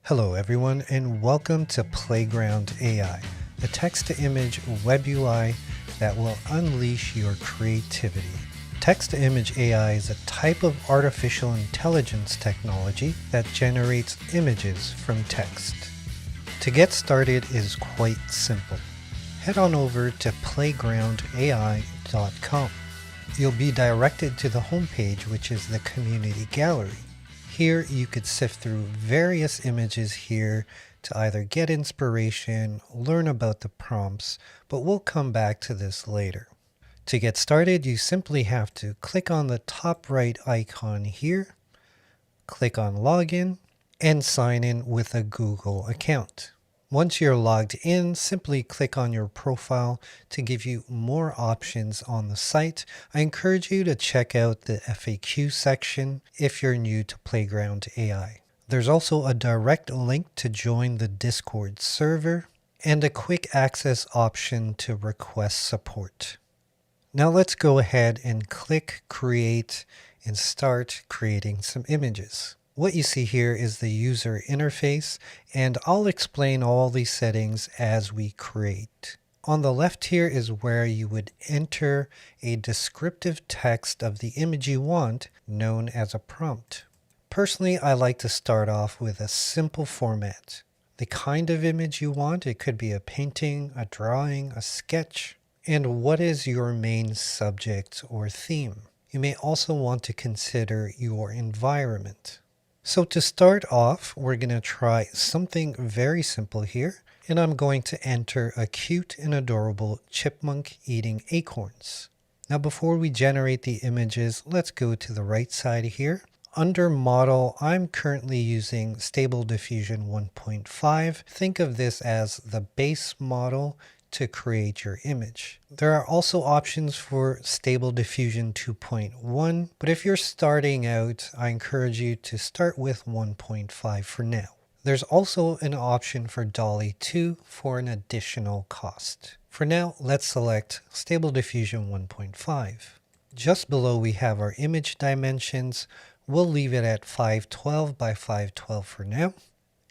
Hello everyone and welcome to Playground AI, a text-to-image web UI that will unleash your creativity. Text-to-image AI is a type of artificial intelligence technology that generates images from text. To get started is quite simple. Head on over to playgroundai.com. You'll be directed to the homepage, which is the community gallery. Here you could sift through various images here to either get inspiration, learn about the prompts, but we'll come back to this later. To get started, you simply have to click on the top right icon here, click on Login, and sign in with a Google account. Once you're logged in, simply click on your profile to give you more options on the site. I encourage you to check out the FAQ section if you're new to Playground AI. There's also a direct link to join the Discord server and a quick access option to request support. Now let's go ahead and click Create and start creating some images. What you see here is the user interface, and I'll explain all these settings as we create. On the left here is where you would enter a descriptive text of the image you want, known as a prompt. Personally, I like to start off with a simple format. The kind of image you want, it could be a painting, a drawing, a sketch, and what is your main subject or theme. You may also want to consider your environment. So to start off, we're going to try something very simple here, and I'm going to enter a cute and adorable chipmunk eating acorns. Now before we generate the images, let's go to the right side here. Under model, I'm currently using Stable Diffusion 1.5. Think of this as the base model to create your image. There are also options for Stable Diffusion 2.1, but if you're starting out, I encourage you to start with 1.5 for now. There's also an option for DALL-E 2 for an additional cost. For now, let's select Stable Diffusion 1.5. Just below we have our image dimensions. We'll leave it at 512 by 512 for now.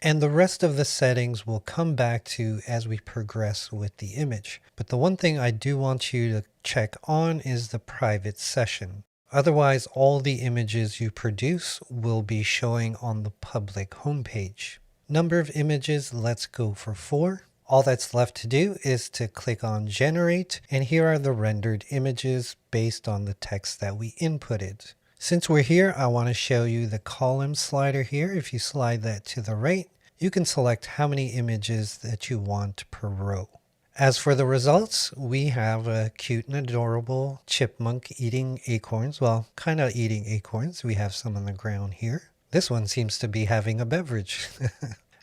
And the rest of the settings we'll come back to as we progress with the image. But the one thing I do want you to check on is the private session. Otherwise, all the images you produce will be showing on the public homepage. Number of images, let's go for 4. All that's left to do is to click on Generate, and here are the rendered images based on the text that we inputted. Since we're here, I want to show you the column slider here. If you slide that to the right, you can select how many images that you want per row. As for the results, we have a cute and adorable chipmunk eating acorns. Well, kind of eating acorns. We have some on the ground here. This one seems to be having a beverage.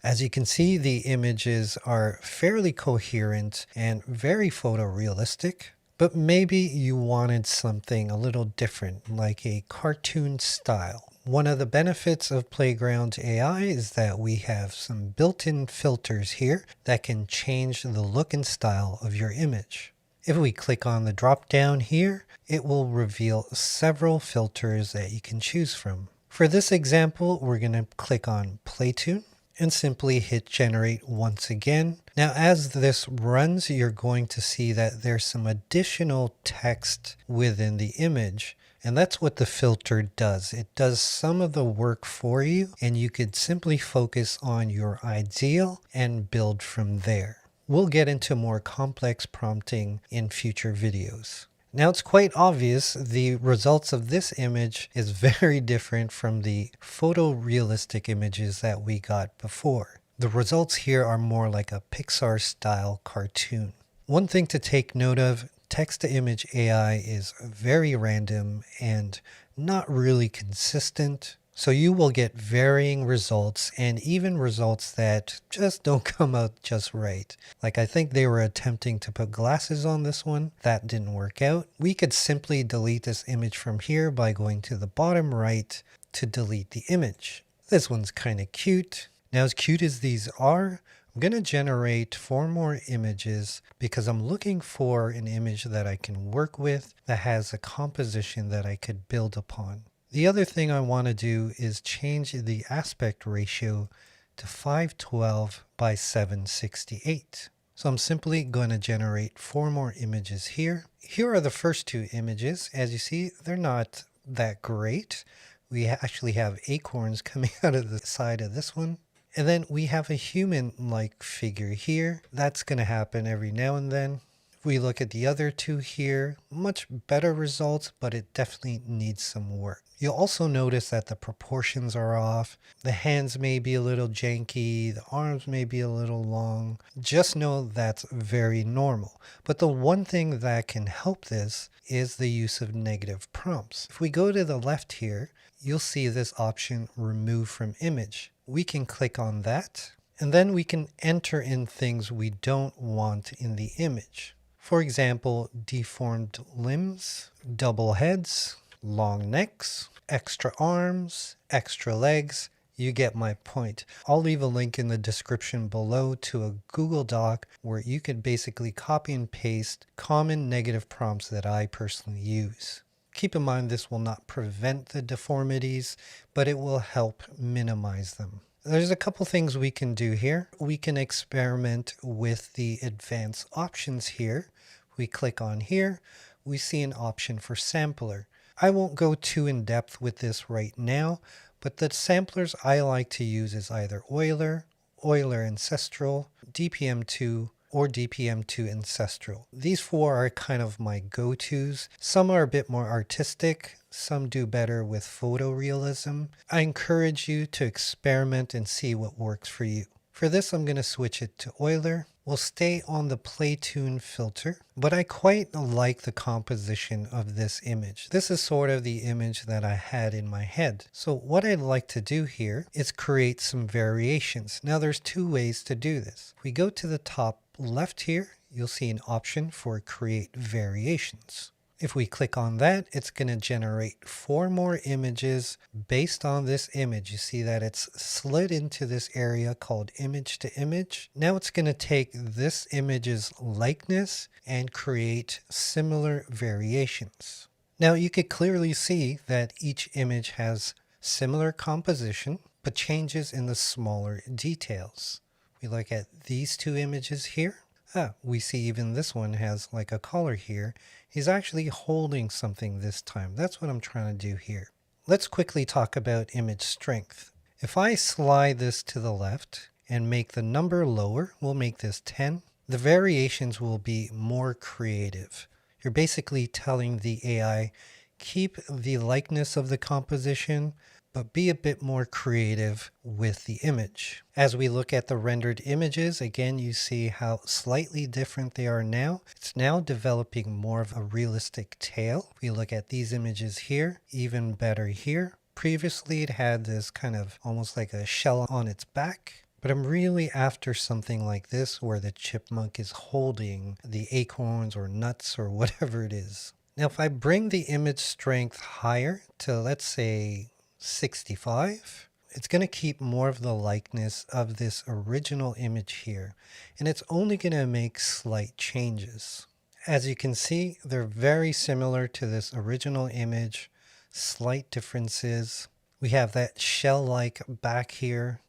As you can see, the images are fairly coherent and very photorealistic. But maybe you wanted something a little different, like a cartoon style. One of the benefits of Playground AI is that we have some built-in filters here that can change the look and style of your image. If we click on the drop down here, it will reveal several filters that you can choose from. For this example, we're going to click on Playtune and simply hit generate once again. Now as this runs, you're going to see that there's some additional text within the image, and that's what the filter does. It does some of the work for you, and you could simply focus on your ideal and build from there. We'll get into more complex prompting in future videos. Now it's quite obvious the results of this image is very different from the photorealistic images that we got before. The results here are more like a Pixar style cartoon. One thing to take note of, text-to-image AI is very random and not really consistent. So you will get varying results and even results that just don't come out just right. Like I think they were attempting to put glasses on this one. That didn't work out. We could simply delete this image from here by going to the bottom right to delete the image. This one's kind of cute. Now as cute as these are, I'm going to generate 4 more images because I'm looking for an image that I can work with that has a composition that I could build upon. The other thing I want to do is change the aspect ratio to 512 by 768. So I'm simply going to generate 4 more images here. Here are the first 2 images. As you see, they're not that great. We actually have acorns coming out of the side of this one. And then we have a human-like figure here. That's going to happen every now and then. If we look at the other 2 here, much better results, but it definitely needs some work. You'll also notice that the proportions are off. The hands may be a little janky. The arms may be a little long. Just know that's very normal. But the one thing that can help this is the use of negative prompts. If we go to the left here, you'll see this option, remove from image. We can click on that, and then we can enter in things we don't want in the image. For example, deformed limbs, double heads, long necks, extra arms, extra legs. You get my point. I'll leave a link in the description below to a Google Doc where you can basically copy and paste common negative prompts that I personally use. Keep in mind this will not prevent the deformities, but it will help minimize them. There's a couple things we can do here. We can experiment with the advanced options here. We click on here, we see an option for sampler. I won't go too in depth with this right now, but the samplers I like to use is either Euler, Euler Ancestral, DPM2, or DPM2 Ancestral. These 4 are kind of my go-tos. Some are a bit more artistic, some do better with photorealism. I encourage you to experiment and see what works for you. For this, I'm going to switch it to Euler. We'll stay on the play tune filter, but I quite like the composition of this image. This is sort of the image that I had in my head. So what I'd like to do here is create some variations. Now there's 2 ways to do this. If we go to the top left here, you'll see an option for create variations. If we click on that, it's going to generate 4 more images based on this image. You see that it's slid into this area called image to image. Now it's going to take this image's likeness and create similar variations. Now you could clearly see that each image has similar composition, but changes in the smaller details. We look at these 2 images here. We see even this one has like a collar here. He's actually holding something this time. That's what I'm trying to do here. Let's quickly talk about image strength. If I slide this to the left and make the number lower, we'll make this 10. The variations will be more creative. You're basically telling the AI, keep the likeness of the composition, but be a bit more creative with the image. As we look at the rendered images, again, you see how slightly different they are now. It's now developing more of a realistic tail. If we look at these images here, even better here. Previously, it had this kind of almost like a shell on its back. But I'm really after something like this where the chipmunk is holding the acorns or nuts or whatever it is. Now, if I bring the image strength higher to, let's say, 65, it's going to keep more of the likeness of this original image here, and it's only going to make slight changes. As you can see, they're very similar to this original image, slight differences. We have that shell-like back here,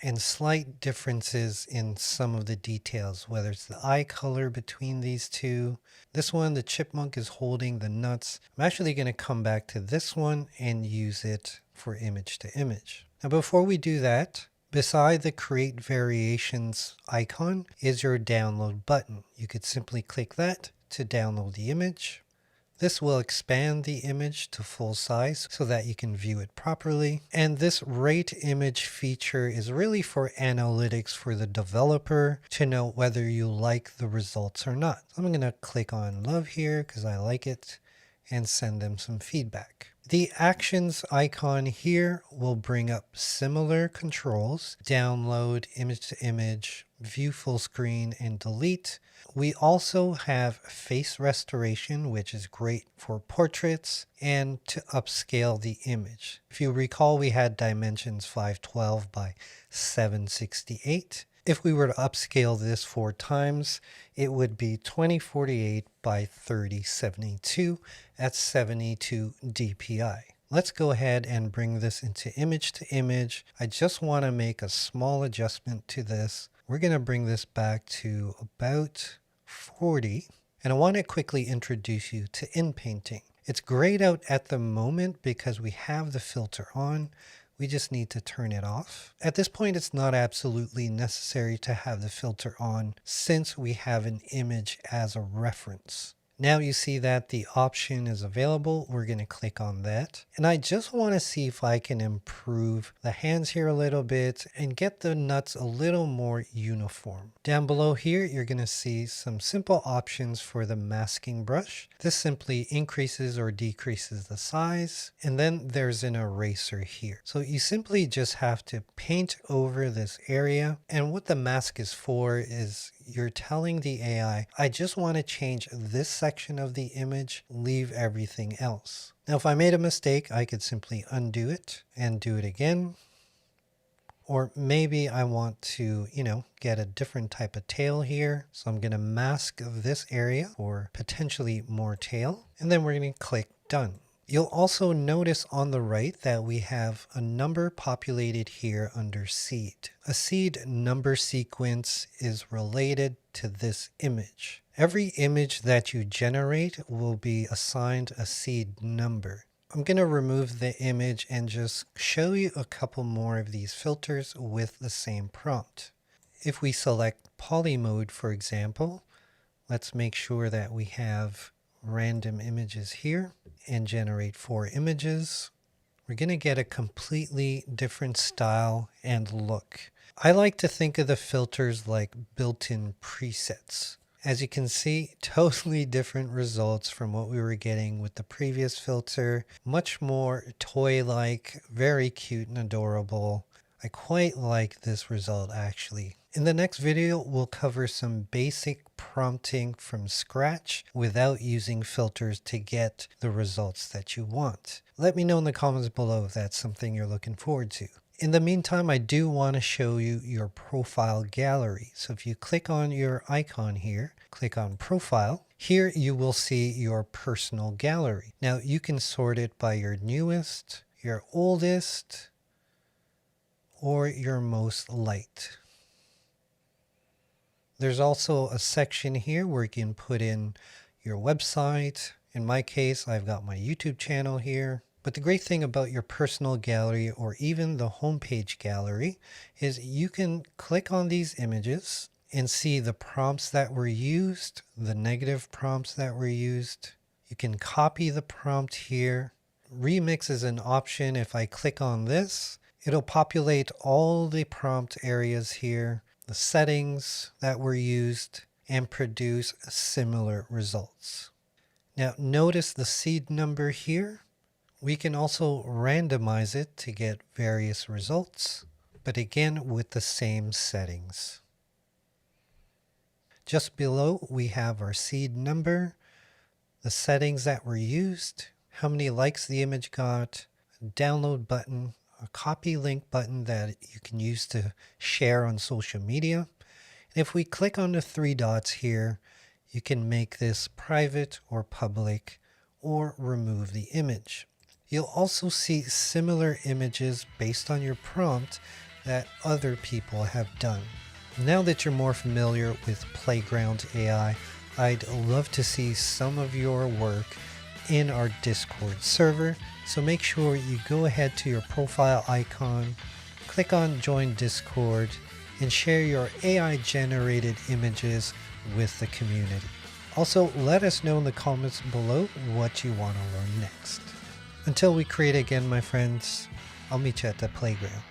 and slight differences in some of the details, whether it's the eye color between these 2. This one, the chipmunk is holding the nuts. I'm actually going to come back to this one and use it for image to image. Now before we do that, beside the create variations icon is your download button. You could simply click that to download the image. This will expand the image to full size so that you can view it properly. And this rate image feature is really for analytics for the developer to know whether you like the results or not. So I'm going to click on love here because I like it and send them some feedback. The actions icon here will bring up similar controls: download, image to image, view full screen, and delete. We also have face restoration, which is great for portraits and to upscale the image. If you recall, we had dimensions 512 by 768. If we were to upscale this 4 times, it would be 2048 by 3072 at 72 dpi. Let's go ahead and bring this into image to image. I just want to make a small adjustment to this. We're going to bring this back to about 40. And I want to quickly introduce you to inpainting. It's grayed out at the moment because we have the filter on. We just need to turn it off. At this point, it's not absolutely necessary to have the filter on since we have an image as a reference. Now you see that the option is available. We're going to click on that. And I just want to see if I can improve the hands here a little bit and get the nuts a little more uniform. Down below here, you're going to see some simple options for the masking brush. This simply increases or decreases the size. And then there's an eraser here. So you simply just have to paint over this area. And what the mask is for is you're telling the AI, I just want to change this section of the image, leave everything else. Now, if I made a mistake, I could simply undo it and do it again. Or maybe I want to, get a different type of tail here. So I'm going to mask this area for potentially more tail. And then we're going to click done. You'll also notice on the right that we have a number populated here under seed. A seed number sequence is related to this image. Every image that you generate will be assigned a seed number. I'm going to remove the image and just show you a couple more of these filters with the same prompt. If we select poly mode, for example, let's make sure that we have random images here and generate 4 images. We're going to get a completely different style and look. I like to think of the filters like built-in presets. As you can see, totally different results from what we were getting with the previous filter. Much more toy-like, very cute and adorable. I quite like this result actually. In the next video, we'll cover some basic prompting from scratch without using filters to get the results that you want. Let me know in the comments below if that's something you're looking forward to. In the meantime, I do want to show you your profile gallery. So if you click on your icon here, click on profile, here you will see your personal gallery. Now you can sort it by your newest, your oldest, or your most liked. There's also a section here where you can put in your website. In my case, I've got my YouTube channel here. But the great thing about your personal gallery or even the homepage gallery is you can click on these images and see the prompts that were used, the negative prompts that were used. You can copy the prompt here. Remix is an option. If I click on this, it'll populate all the prompt areas here, the settings that were used, and produce similar results. Now notice the seed number here. We can also randomize it to get various results, but again with the same settings. Just below we have our seed number, the settings that were used, how many likes the image got, a download button, a copy link button that you can use to share on social media. And if we click on the 3 dots here, you can make this private or public or remove the image. You'll also see similar images based on your prompt that other people have done. Now that you're more familiar with Playgroundai, I'd love to see some of your work in our Discord server. So make sure you go ahead to your profile icon, click on Join Discord, and share your AI generated images with the community. Also, let us know in the comments below what you want to learn next. Until we create again, my friends, I'll meet you at the playground.